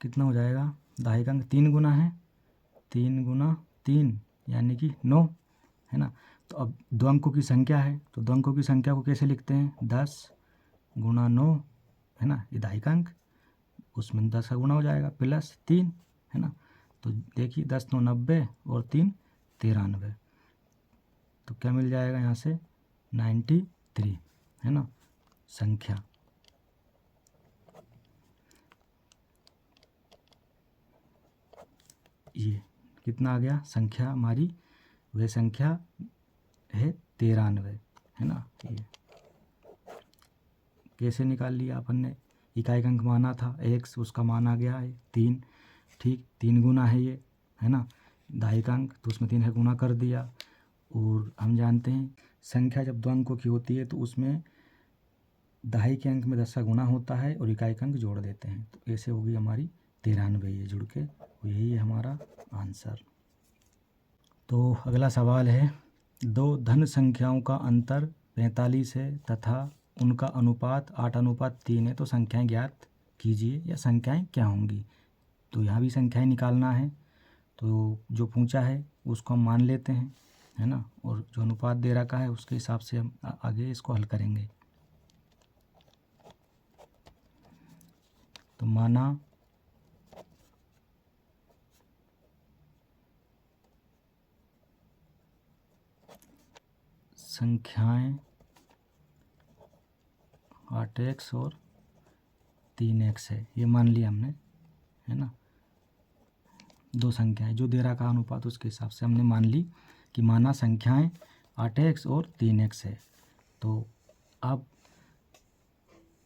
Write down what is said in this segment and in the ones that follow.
कितना हो जाएगा, दहाई अंक 3 गुना है, 3 गुना 3 यानी कि 9 है ना। तो अब 2 अंकों की संख्या है, तो 2 अंकों की संख्या को कैसे लिखते हैं, 10 गुना 9 है ना, ये दहाई का अंक, उसमें 10 का गुना हो जाएगा प्लस 3 है ना। तो देखिए 10 9 90 और 3 93, तो क्या मिल जाएगा यहाँ से 93 है ना संख्या। ये कितना आ गया संख्या हमारी, वह संख्या है 93 है ना। ये कैसे निकाल लिया अपन ने, इकाई अंक माना था x, उसका मान आ गया है 3, ठीक 3 गुना है ये है ना, दहाई का अंक, तो उसमें 3 है गुना कर दिया। और हम जानते हैं संख्या जब 2 अंकों की होती है तो उसमें दहाई के अंक में 10 का गुना होता है और इकाई का अंक जोड़ देते हैं, तो ऐसे होगी हमारी 93 ये जुड़ के, यही है हमारा आंसर। तो अगला सवाल है, 2 धन संख्याओं का अंतर 45 है तथा उनका अनुपात 8:3 है, तो संख्याएं ज्ञात कीजिए या संख्याएं क्या होंगी। तो यहाँ भी संख्याएं निकालना है, तो जो पूछा है उसको हम मान लेते हैं है ना, और जो अनुपात दे रखा है उसके हिसाब से हम आगे इसको हल करेंगे। तो माना संख्याएं 8x और 3x है, ये मान लिया हमने है ना। 2 संख्याएं जो दे रखा अनुपात उसके हिसाब से हमने मान ली कि माना संख्याएं 8x और 3x है। तो अब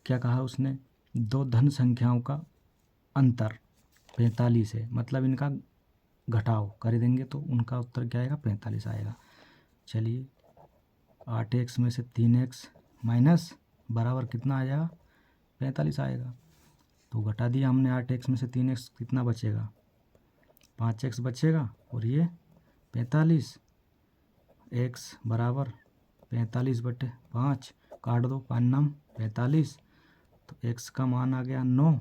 क्या कहा उसने, 2 धन संख्याओं का अंतर 45 है, मतलब इनका घटाव कर देंगे तो उनका उत्तर क्या आएगा, 45 आएगा। चलिए 8x में से 3x माइनस बराबर कितना आ जाएगा, 45 आएगा। तो घटा दिया हमने 8x में से 3x, कितना बचेगा, 5x बचेगा, और ये 45, x बराबर 45/5, काट दो 5 नाम 45, तो x का मान आ गया 9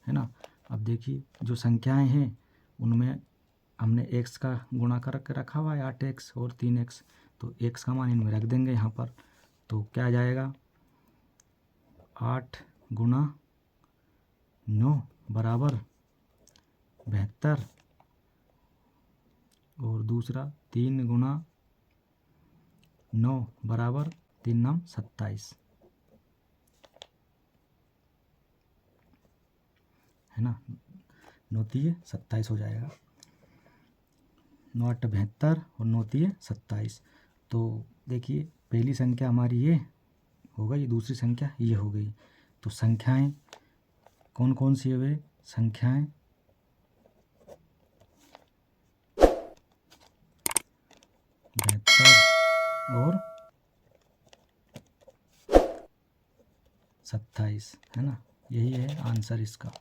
है ना। अब देखिए जो संख्याएं हैं उनमें हमने x का गुणा करके रखा हुआ है 8x और 3x, तो x का मान इनमें रख देंगे यहाँ पर, तो क्या आ जाएगा 8 गुना 9 बराबर 72, और दूसरा 3 गुना 9 बराबर 3 नाम 27 है ना, 9 3 27 हो जाएगा, 9 8 72 और 9 3 27। तो देखिए पहली संख्या हमारी ये हो गई, दूसरी संख्या ये हो गई। तो संख्याएं कौन कौन सी है, संख्याएं 72 और 27 है ना, यही है आंसर इसका।